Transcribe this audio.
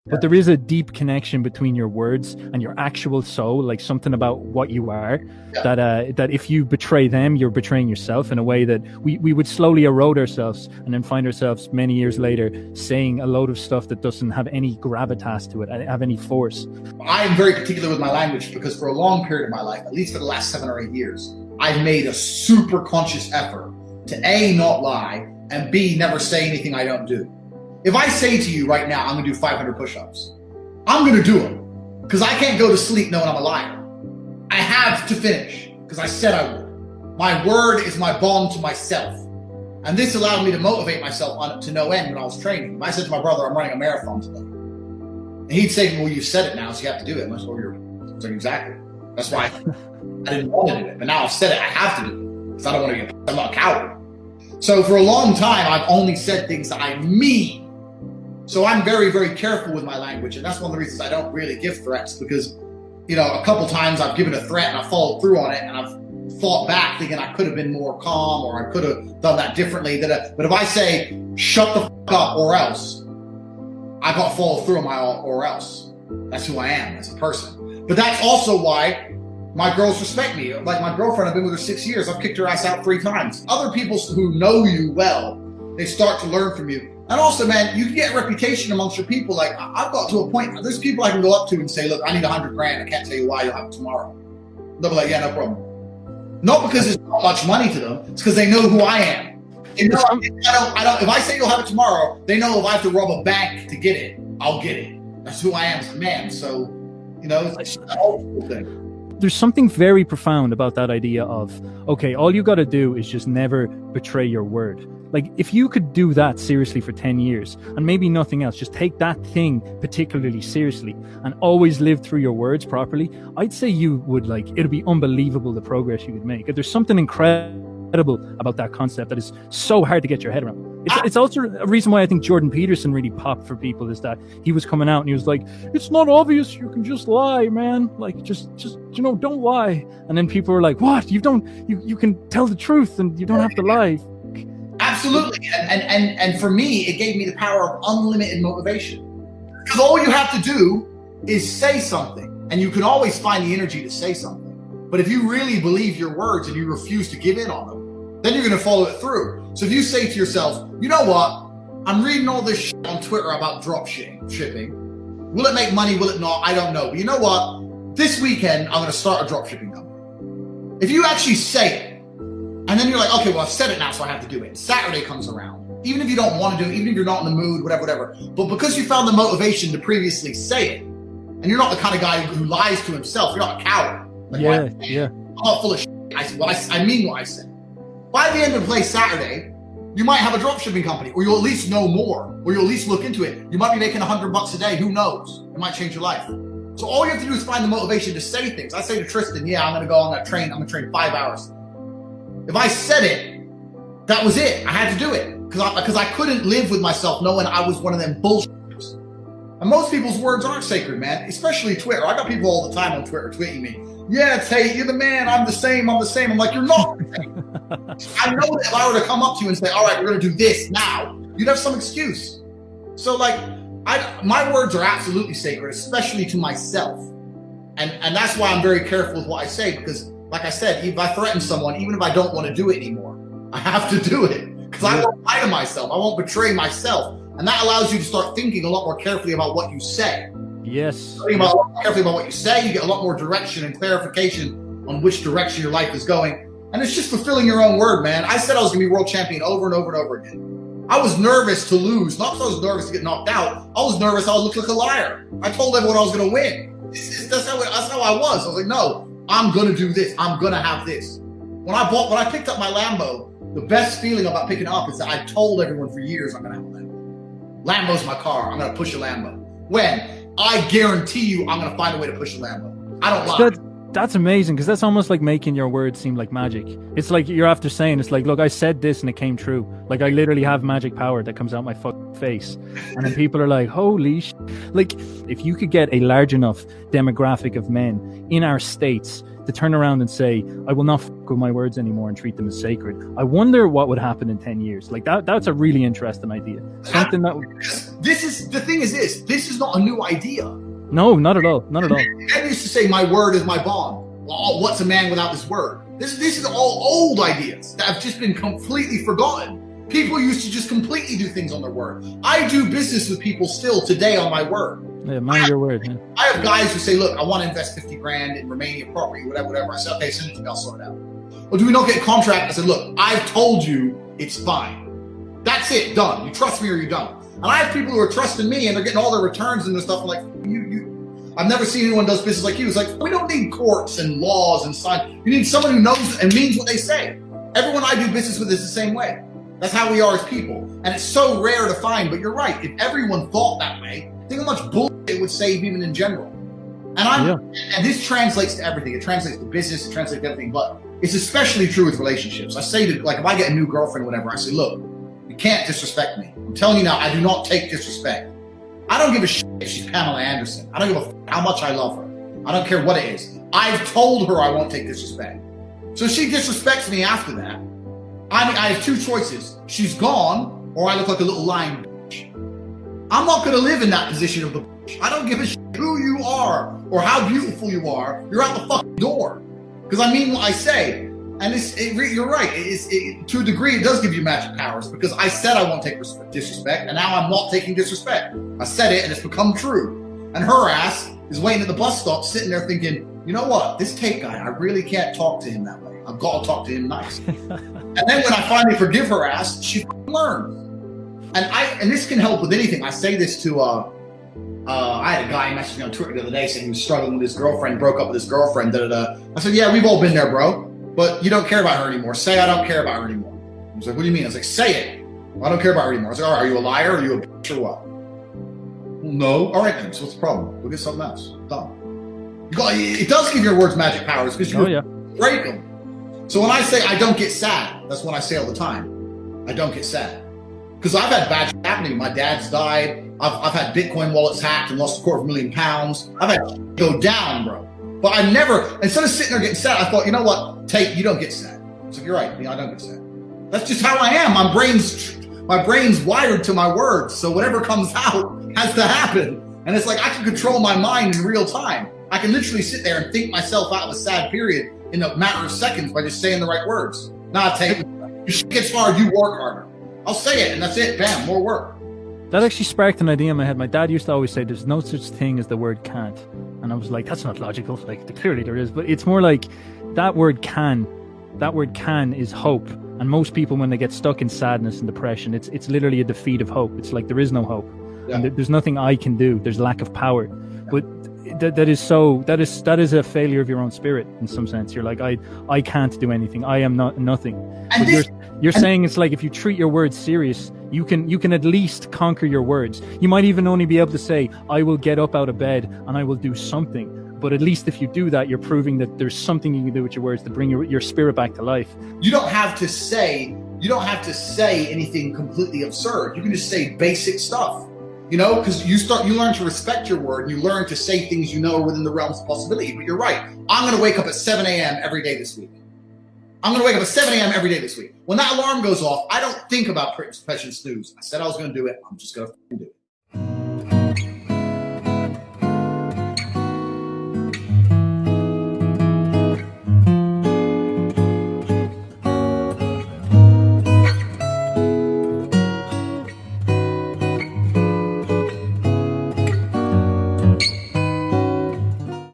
but there is a deep connection between your words and your actual soul, like something about what you are, that if you betray them, you're betraying yourself in a way that we would slowly erode ourselves and then find ourselves many years later saying a load of stuff that doesn't have any gravitas to it, have any force. I am very particular with my language because for a long period of my life, at least for the last 7 or 8 years, I've made a super conscious effort to A, not lie, and B, never say anything I don't do. If I say to you right now, I'm gonna do 500 push-ups, I'm gonna do them because I can't go to sleep knowing I'm a liar. I have to finish because I said I would. My word is my bond to myself. And this allowed me to motivate myself to no end when I was training. I said to my brother, I'm running a marathon today. And he'd say to me, well, you said it now, so you have to do it. I was like, exactly. That's why I didn't want to do it. But now I've said it, I have to do it. Because I don't want to I'm not a coward. So for a long time, I've only said things that I mean. So I'm very, very careful with my language. And that's one of the reasons I don't really give threats, because, a couple times I've given a threat and I followed through on it and I've fought back thinking I could have been more calm or I could have done that differently. But if I say, shut the fuck up or else, I got to follow through on my or else. That's who I am as a person. But that's also why my girls respect me. Like my girlfriend, I've been with her 6 years. I've kicked her ass out 3 times. Other people who know you well, they start to learn from you. And also, man, you can get a reputation amongst your people. Like I've got to a point, there's people I can go up to and say, look, I need 100 grand. I can't tell you why, you'll have it tomorrow. They'll be like, yeah, no problem. Not because it's not much money to them. It's because they know who I am. If I say you'll have it tomorrow, they know if I have to rob a bank to get it, I'll get it. That's who I am as a man. So, it's a whole thing. There's something very profound about that idea of, okay, all you got to do is just never betray your word. Like, if you could do that seriously for 10 years and maybe nothing else, just take that thing particularly seriously and always live through your words properly, I'd say you would it'd be unbelievable the progress you could make. There's something incredible about that concept that is so hard to get your head around. It's also a reason why I think Jordan Peterson really popped for people, is that he was coming out and he was like, it's not obvious, you can just lie, man. Like, just don't lie. And then people were like, what? You can tell the truth and you don't have to lie. Absolutely. And for me, it gave me the power of unlimited motivation. Because all you have to do is say something, and you can always find the energy to say something. But if you really believe your words and you refuse to give in on them, then you're going to follow it through. So if you say to yourself, you know what? I'm reading all this shit on Twitter about drop shipping. Will it make money? Will it not? I don't know. But you know what? This weekend, I'm going to start a drop shipping company. If you actually say it, and then you're like, okay, well, I've said it now, so I have to do it. Saturday comes around. Even if you don't want to do it, even if you're not in the mood, whatever. But because you found the motivation to previously say it, and you're not the kind of guy who lies to himself, you're not a coward. Yeah. I'm not full of shit. I mean what I said. By the end of play Saturday, you might have a dropshipping company, or you'll at least know more, or you'll at least look into it. You might be making $100 a day. Who knows? It might change your life. So all you have to do is find the motivation to say things. I say to Tristan, yeah, I'm going to train 5 hours. If I said it, that was it. I had to do it because I couldn't live with myself knowing I was one of them bullshitters. And most people's words aren't sacred, man, especially Twitter. I got people all the time on Twitter tweeting me, yeah, Tate, you're the man. I'm the same. I'm like, you're not the same. I know that if I were to come up to you and say, all right, we're going to do this now, you'd have some excuse. So my words are absolutely sacred, especially to myself. And that's why I'm very careful with what I say, because like I said, if I threaten someone, even if I don't want to do it anymore, I have to do it because I won't lie to myself. I won't betray myself. And that allows you to start thinking a lot more carefully about what you say. Yes. Carefully about what you say, you get a lot more direction and clarification on which direction your life is going. And it's just fulfilling your own word, man. I said I was going to be world champion over and over and over again. I was nervous to lose, not because I was nervous to get knocked out. I was nervous I would look like a liar. I told everyone I was going to win. That's how I was. I was like, no. I'm going to do this. I'm going to have this. When I picked up my Lambo, the best feeling about picking it up is that I told everyone for years I'm going to have a Lambo. Lambo's my car. I'm going to push a Lambo. When? I guarantee you I'm going to find a way to push a Lambo. I don't lie. That's amazing, because that's almost like making your words seem like magic. It's like you're after saying, it's like, look, I said this and it came true. Like, I literally have magic power that comes out my fucking face. And then people are like, holy shit. Like, if you could get a large enough demographic of men in our states to turn around and say, I will not fuck with my words anymore and treat them as sacred, I wonder what would happen in 10 years. Like, that's a really interesting idea. Something that this is the thing is this is not a new idea. No, not at all. Not at all. I used to say my word is my bond. Well, what's a man without his word? This is all old ideas that have just been completely forgotten. People used to just completely do things on their word. I do business with people still today on my word. Yeah, mind your word. Yeah. I have guys who say, look, I want to invest 50 grand in Romania property, whatever. I said, okay, send it to me, I'll sort it out. Well, do we not get a contract? I said, look, I've told you it's fine. That's it, done. You trust me or you don't. And I have people who are trusting me and they're getting all their returns and their stuff. I'm like, I've never seen anyone does business like you. It's like, we don't need courts and laws and sign. You need someone who knows and means what they say. Everyone I do business with is the same way. That's how we are as people. And it's so rare to find, but you're right. If everyone thought that way, think how much bullshit it would save even in general. And this translates to everything. It translates to business, it translates to everything, but it's especially true with relationships. I say to, like, if I get a new girlfriend or whatever, I say, look, you can't disrespect me. I'm telling you now, I do not take disrespect. I don't give a shit if she's Pamela Anderson. I don't give a how much I love her. I don't care what it is. I've told her I won't take disrespect. So if she disrespects me after that, I have two choices. She's gone, or I look like a little lying bitch. I'm not going to live in that position of the bitch. I don't give a shit who you are or how beautiful you are. You're out the fucking door. Because I mean what I say. And you're right. To a degree, it does give you magic powers, because I said I won't take disrespect, and now I'm not taking disrespect. I said it, and it's become true. And her ass is waiting at the bus stop, sitting there thinking, you know what? This Tate guy, I really can't talk to him that way. I've got to talk to him nice. And then when I finally forgive her ass, she learns. And this can help with anything. I say this to I had a guy message me on Twitter the other day saying he was struggling with his girlfriend, broke up with his girlfriend. I said, yeah, we've all been there, bro. But you don't care about her anymore. Say I don't care about her anymore. He was like, what do you mean? I was like, say it. I don't care about her anymore. I was like, all right, are you a liar? Are you a bitch or what? Well, no. All right then. So what's the problem? We'll get something else. Done. It does give your words magic powers, because you break them. So when I say I don't get sad, that's what I say all the time. I don't get sad. Because I've had bad shit happening. My dad's died. I've had Bitcoin wallets hacked and lost £250,000. I've had shit go down, bro. But I never, instead of sitting there getting sad, I thought, you know what, Tate, you don't get sad. So you're right, I don't get sad. That's just how I am. My brain's wired to my words. So whatever comes out has to happen. And it's like I can control my mind in real time. I can literally sit there and think myself out of a sad period in a matter of seconds by just saying the right words. Nah, Tate, your shit gets hard, you work harder. I'll say it, and that's it. Bam, more work. That actually sparked an idea in my head. My dad used to always say there's no such thing as the word can't. And I was like, that's not logical. Like, clearly there is. But it's more like that word can is hope. And most people, when they get stuck in sadness and depression, it's literally a defeat of hope. It's like there is no hope. Yeah. And there's nothing I can do. There's lack of power. Yeah. But that is a failure of your own spirit in some sense. You're like, I can't do anything. I am not nothing. And but you're saying it's like if you treat your words serious, you can at least conquer your words. You might even only be able to say, I will get up out of bed and I will do something. But at least if you do that, you're proving that there's something you can do with your words to bring your spirit back to life. You don't have to say anything completely absurd. You can just say basic stuff. You know, because you learn to respect your word, and you learn to say things you know are within the realms of possibility. But you're right. I'm going to wake up at 7 a.m. every day this week. I'm going to wake up at 7 a.m. every day this week. When that alarm goes off, I don't think about pressing snooze. I said I was going to do it. I'm just going to do it.